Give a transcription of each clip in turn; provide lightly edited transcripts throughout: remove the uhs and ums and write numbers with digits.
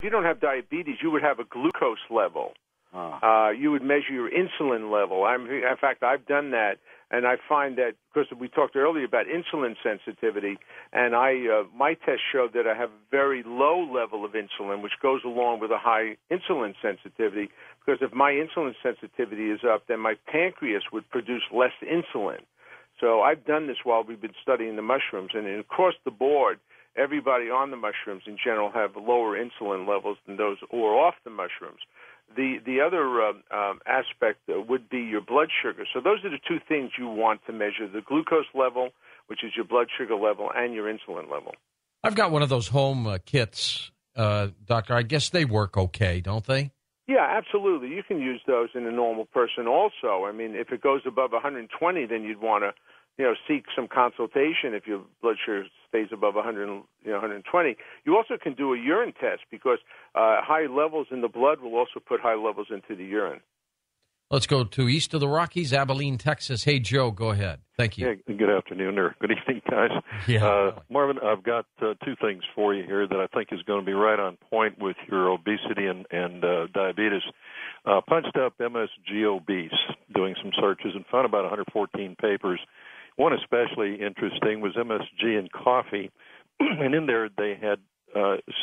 you don't have diabetes, you would have a glucose level. You would measure your insulin level. In fact, I've done that, and I find that because we talked earlier about insulin sensitivity, and my test showed that I have a very low level of insulin, which goes along with a high insulin sensitivity, because if my insulin sensitivity is up, then my pancreas would produce less insulin. So I've done this while we've been studying the mushrooms, and across the board, everybody on the mushrooms in general have lower insulin levels than those who are off the mushrooms. The other aspect would be your blood sugar. So those are the two things you want to measure, the glucose level, which is your blood sugar level, and your insulin level. I've got one of those home kits, Doctor. I guess they work okay, don't they? Yeah, absolutely. You can use those in a normal person also. I mean, if it goes above 120, then you'd want to seek some consultation if your blood sugar stays above 120. You also can do a urine test because high levels in the blood will also put high levels into the urine. Let's go to east of the Rockies, Abilene, Texas. Hey, Joe, go ahead. Thank you. Yeah, good afternoon or good evening, guys. Yeah, Marvin, I've got two things for you here that I think is going to be right on point with your obesity and diabetes. Punched up MSG obese, doing some searches, and found about 114 papers. One especially interesting was MSG in coffee, and in there they had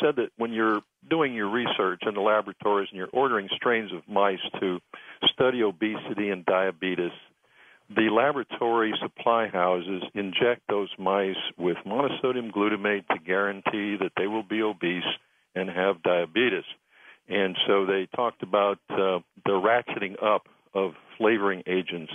said that when you're doing your research in the laboratories and you're ordering strains of mice to study obesity and diabetes, the laboratory supply houses inject those mice with monosodium glutamate to guarantee that they will be obese and have diabetes. And so they talked about the ratcheting up of flavoring agents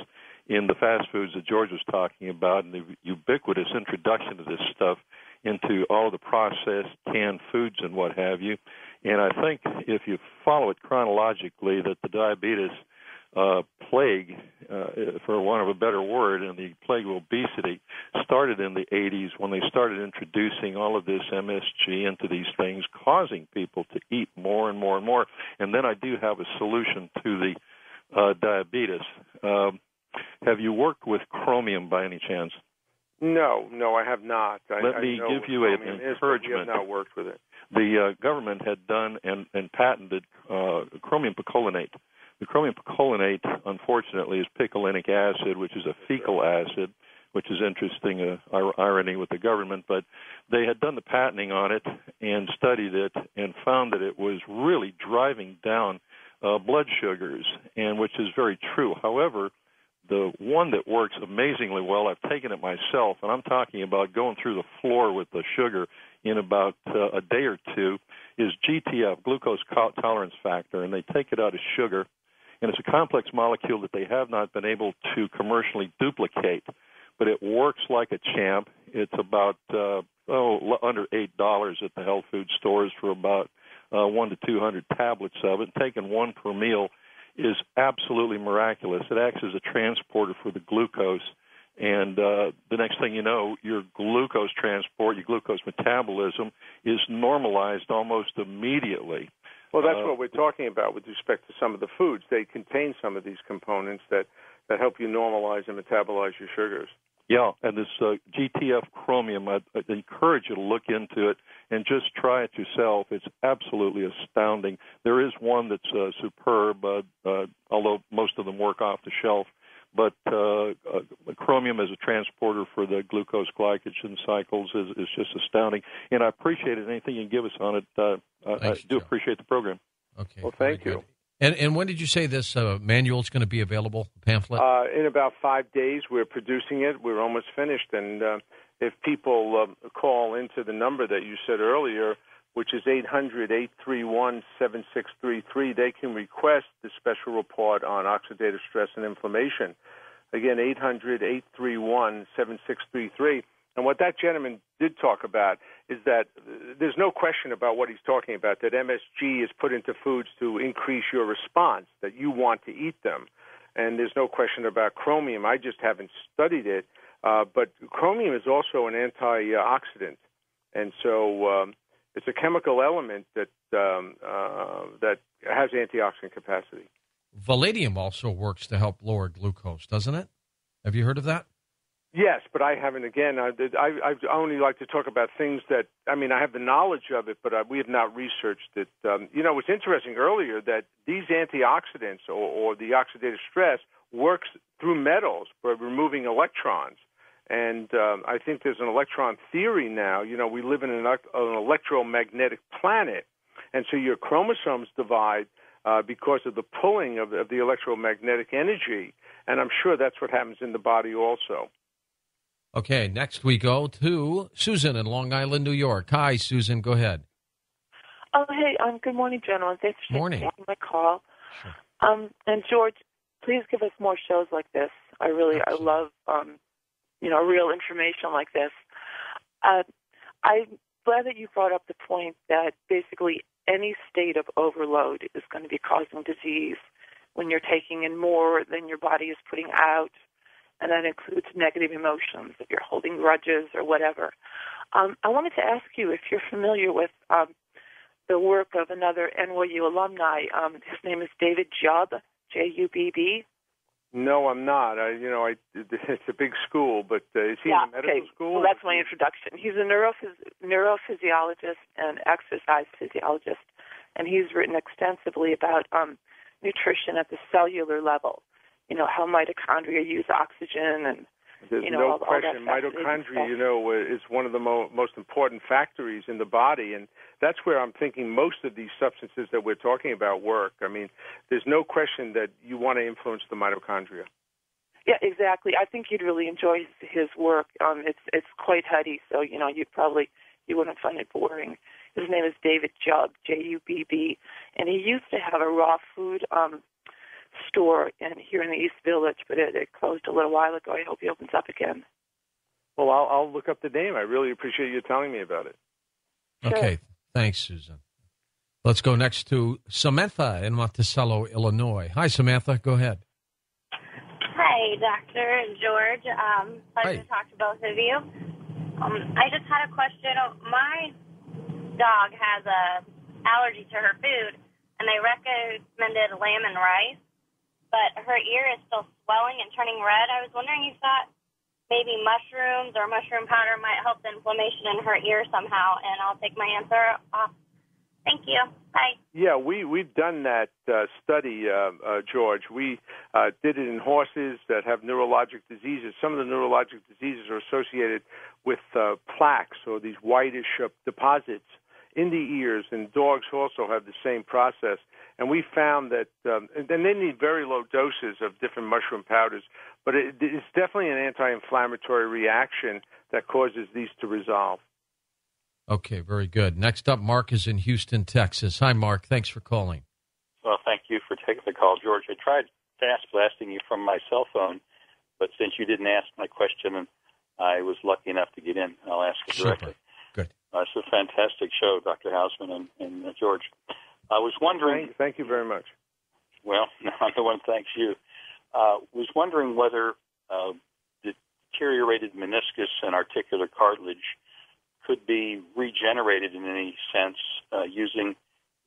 in the fast foods that George was talking about, and the ubiquitous introduction of this stuff into all the processed canned foods and what have you. And I think if you follow it chronologically, that the diabetes plague, for want of a better word, and the plague of obesity started in the 80s when they started introducing all of this MSG into these things, causing people to eat more and more and more. And then I do have a solution to the diabetes. Have you worked with chromium by any chance? No, I have not. Let me give you an encouragement. I have not worked with it. The government had done and patented chromium picolinate. The chromium picolinate, unfortunately, is picolinic acid, which is a fecal acid, which is interesting, irony with the government. But they had done the patenting on it and studied it and found that it was really driving down blood sugars, and which is very true. However, the one that works amazingly well, I've taken it myself, and I'm talking about going through the floor with the sugar in about a day or two, is GTF, glucose tolerance factor, and they take it out of sugar. And it's a complex molecule that they have not been able to commercially duplicate, but it works like a champ. It's about under $8 at the health food stores for about 1 to 200 tablets of it. Taking one per meal is absolutely miraculous. It acts as a transporter for the glucose, and the next thing you know, your glucose transport, your glucose metabolism is normalized almost immediately. Well, that's what we're talking about with respect to some of the foods. They contain some of these components that help you normalize and metabolize your sugars. Yeah, and this GTF chromium, I'd encourage you to look into it and just try it yourself. It's absolutely astounding. There is one that's superb, although most of them work off the shelf. But chromium as a transporter for the glucose glycogen cycles is just astounding. And I appreciate it. Anything you can give us on it, I do appreciate the program. Okay. Well, thank you. And when did you say this manual is going to be available, pamphlet? In about 5 days. We're producing it. We're almost finished. And if people call into the number that you said earlier, which is 800-831-7633, they can request the special report on oxidative stress and inflammation. Again, 800-831-7633. And what that gentleman did talk about is that there's no question about what he's talking about, that MSG is put into foods to increase your response, that you want to eat them. And there's no question about chromium. I just haven't studied it. But chromium is also an antioxidant. And so it's a chemical element that has antioxidant capacity. Vanadium also works to help lower glucose, doesn't it? Have you heard of that? Yes, but I haven't. Again, I only like to talk about things that, I mean, I have the knowledge of it, but we have not researched it. It's interesting earlier that these antioxidants or the oxidative stress works through metals by removing electrons. And I think there's an electron theory now. We live in an electromagnetic planet, and so your chromosomes divide because of the pulling of the electromagnetic energy, and I'm sure that's what happens in the body also. Okay, next we go to Susan in Long Island, New York. Hi, Susan. Go ahead. Oh, hey. Good morning, gentlemen. Thanks for taking my call. Sure. And George, please give us more shows like this. I love, real information like this. I'm glad that you brought up the point that basically any state of overload is going to be causing disease when you're taking in more than your body is putting out. And that includes negative emotions, if you're holding grudges or whatever. I wanted to ask you if you're familiar with the work of another NYU alumni. His name is David Jubb, J-U-B-B. No, I'm not. It's a big school, but is he in a medical school? Well, that's my introduction. He's a neurophysiologist and exercise physiologist, and he's written extensively about nutrition at the cellular level. How mitochondria use oxygen and, There's no question. Mitochondria, is one of the most important factories in the body, and that's where I'm thinking most of these substances that we're talking about work. I mean, there's no question that you want to influence the mitochondria. Yeah, exactly. I think you'd really enjoy his work. It's quite heady, so, you wouldn't find it boring. His name is David Jubb, J-U-B-B, and he used to have a raw food store here in the East Village, but it closed a little while ago. I hope he opens up again. Well, I'll look up the name. I really appreciate you telling me about it. Sure. Okay, thanks, Susan. Let's go next to Samantha in Monticello, Illinois. Hi, Samantha. Go ahead. Hi, Dr. George. Pleasure to talk to both of you. I just had a question. My dog has a allergy to her food, and they recommended lamb and rice. But her ear is still swelling and turning red. I was wondering if that maybe mushrooms or mushroom powder might help the inflammation in her ear somehow, and I'll take my answer off. Thank you. Bye. Yeah, we've done that study, George. We did it in horses that have neurologic diseases. Some of the neurologic diseases are associated with plaques or these whitish deposits in the ears, and dogs also have the same process. And we found that, and they need very low doses of different mushroom powders, but it's definitely an anti-inflammatory reaction that causes these to resolve. Okay, very good. Next up, Mark is in Houston, Texas. Hi, Mark. Thanks for calling. Well, thank you for taking the call, George. I tried fast blasting you from my cell phone, but since you didn't ask my question, I was lucky enough to get in. I'll ask it directly. Super. Good. It's a fantastic show, Dr. Hausman and George. I was wondering... Thank you very much. Well, I'm the one who thanks you. Was wondering whether deteriorated meniscus and articular cartilage could be regenerated in any sense using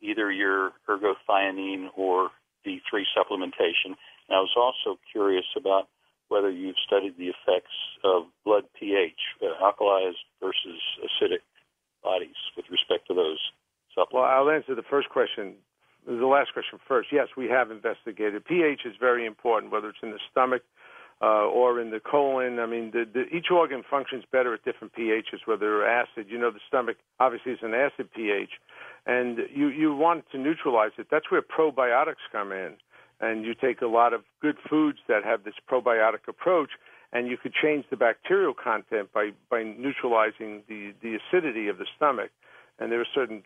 either your ergothioneine or D3 supplementation. And I was also curious about whether you've studied the effects of blood pH, alkalized versus acidic bodies with respect to those supplements. Well, I'll answer the last question first. Yes, we have investigated. pH is very important, whether it's in the stomach or in the colon. I mean, each organ functions better at different pHs, whether they're acid. The stomach obviously is an acid pH, and you want to neutralize it. That's where probiotics come in. And you take a lot of good foods that have this probiotic approach, and you could change the bacterial content by neutralizing the acidity of the stomach. And there are certain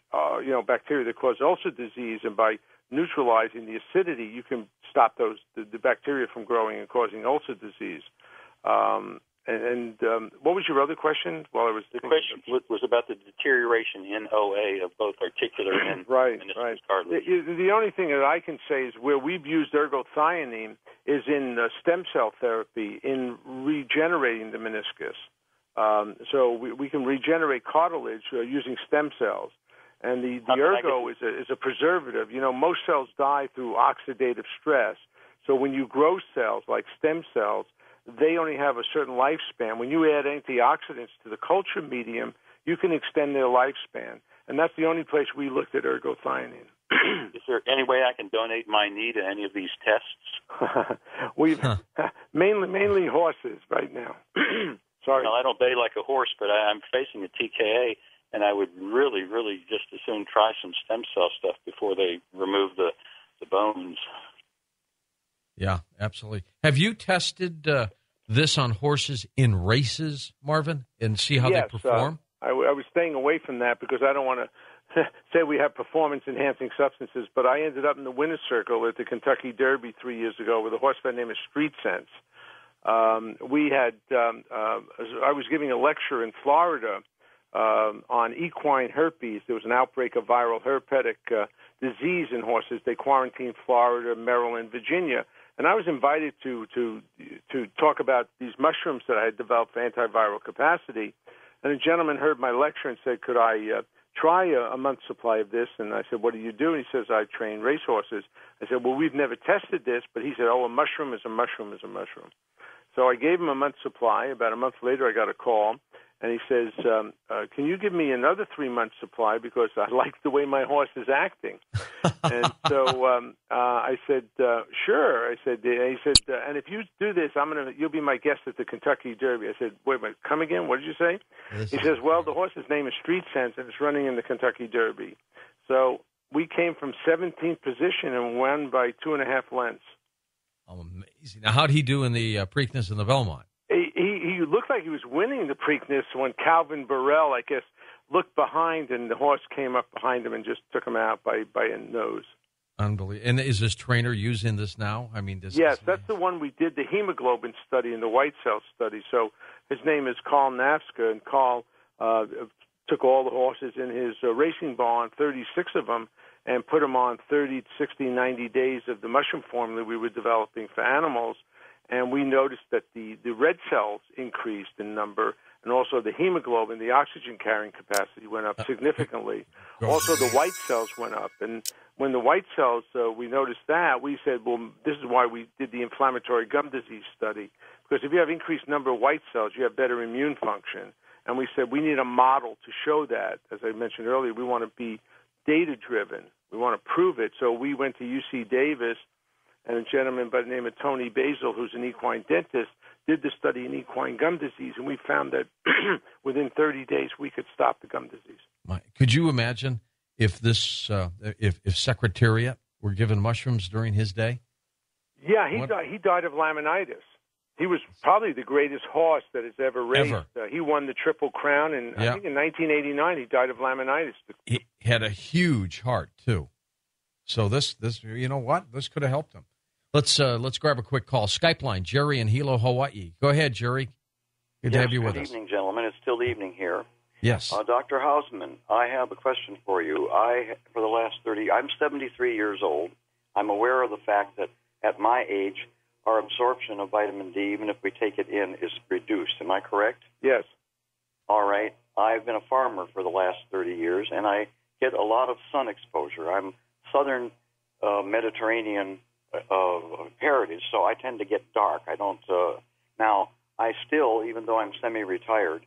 bacteria that cause ulcer disease, and by neutralizing the acidity, you can stop the bacteria from growing and causing ulcer disease. What was your other question? The question was about the deterioration in OA of both articular and meniscus cartilage. The only thing that I can say is where we've used ergothioneine is in stem cell therapy in regenerating the meniscus. So we can regenerate cartilage using stem cells. And the ergo is a preservative. Most cells die through oxidative stress. So when you grow cells like stem cells, they only have a certain lifespan. When you add antioxidants to the culture medium, you can extend their lifespan. And that's the only place we looked at ergothioneine. Is there any way I can donate my knee to any of these tests? We've mainly horses right now. Sorry. Well, I don't bay like a horse, but I'm facing a TKA, and I would really, really just as soon try some stem cell stuff before they remove the bones. Yeah, absolutely. Have you tested this on horses in races, Marvin, and see how they perform? I was staying away from that because I don't want to say we have performance-enhancing substances, but I ended up in the winner's circle at the Kentucky Derby 3 years ago with a horse by the name of Street Sense. We had I was giving a lecture in Florida on equine herpes. There was an outbreak of viral herpetic disease in horses. They quarantined Florida, Maryland, Virginia. And I was invited to talk about these mushrooms that I had developed for antiviral capacity. And a gentleman heard my lecture and said, could I try a month's supply of this? And I said, what do you do? And he says, I train racehorses. I said, well, we've never tested this. But he said, oh, a mushroom is a mushroom is a mushroom. So I gave him a month's supply. About a month later, I got a call. And he says, can you give me another 3 months' supply because I like the way my horse is acting? And so I said, sure. I said, he said, and if you do this, you'll be my guest at the Kentucky Derby. I said, wait a minute, come again? What did you say? He says, well, the horse's name is Street Sense, and it's running in the Kentucky Derby. So we came from 17th position and won by 2.5 lengths. Oh, amazing. Now, how'd he do in the Preakness and the Belmont? He looked like he was winning the Preakness when Calvin Burrell, I guess, looked behind and the horse came up behind him and just took him out by a nose. Unbelievable. And is this trainer using this now? I mean, yes, that's the one we did the hemoglobin study and the white cell study. So his name is Carl Nafska, and Carl took all the horses in his racing barn, 36 of them, and put them on 30, 60, 90 days of the mushroom formula we were developing for animals. And we noticed that the red cells increased in number, and also the hemoglobin, the oxygen-carrying capacity, went up significantly. Also, the white cells went up. And when the white cells, we noticed that, we said, well, this is why we did the inflammatory gum disease study. Because if you have increased number of white cells, you have better immune function. And we said we need a model to show that. As I mentioned earlier, we want to be data-driven. We want to prove it. So we went to UC Davis, and a gentleman by the name of Tony Basil, who's an equine dentist, did the study in equine gum disease, and we found that within 30 days we could stop the gum disease. Could you imagine if this, if Secretariat were given mushrooms during his day? Yeah, he died of laminitis. He was probably the greatest horse that has ever raced. He won the Triple Crown, and I think in 1989 he died of laminitis. He had a huge heart too. So this, you know what? This could have helped him. Let's grab a quick call. Skype line, Jerry in Hilo, Hawaii. Go ahead, Jerry. Good to have you with us. Good evening, gentlemen. It's still evening here. Yes. Dr. Hausman, I have a question for you. For the last I'm 73 years old. I'm aware of the fact that at my age, our absorption of vitamin D, even if we take it in, is reduced. Am I correct? Yes. All right. I've been a farmer for the last 30 years, and I get a lot of sun exposure. I'm southern Mediterranean heritage, so I tend to get dark. I don't. Now, I still, even though I'm semi-retired,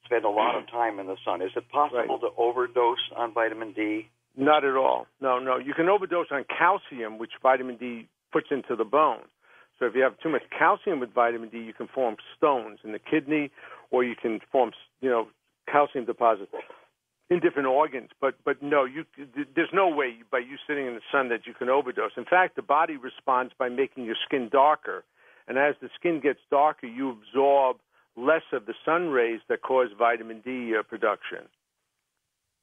spend a lot of time in the sun. Is it possible to overdose on vitamin D? Not at all. No. You can overdose on calcium, which vitamin D puts into the bone. So if you have too much calcium with vitamin D, you can form stones in the kidney, or you can form, calcium deposits in different organs. But no, there's no way by you sitting in the sun that you can overdose. In fact, the body responds by making your skin darker. And as the skin gets darker, you absorb less of the sun rays that cause vitamin D production.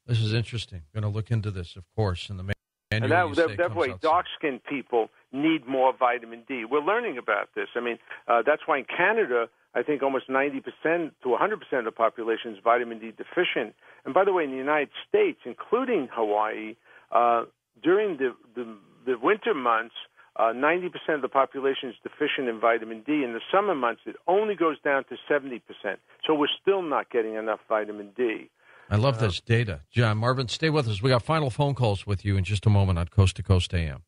This is interesting. I'm going to look into this, of course, in the manual. And that way, dark-skinned people need more vitamin D. We're learning about this. I mean, that's why in Canada, I think almost 90% to 100% of the population is vitamin D deficient. And by the way, in the United States, including Hawaii, during the winter months, 90% of the population is deficient in vitamin D. In the summer months, it only goes down to 70%. So we're still not getting enough vitamin D. I love this data. John, Marvin, stay with us. We got final phone calls with you in just a moment on Coast to Coast AM.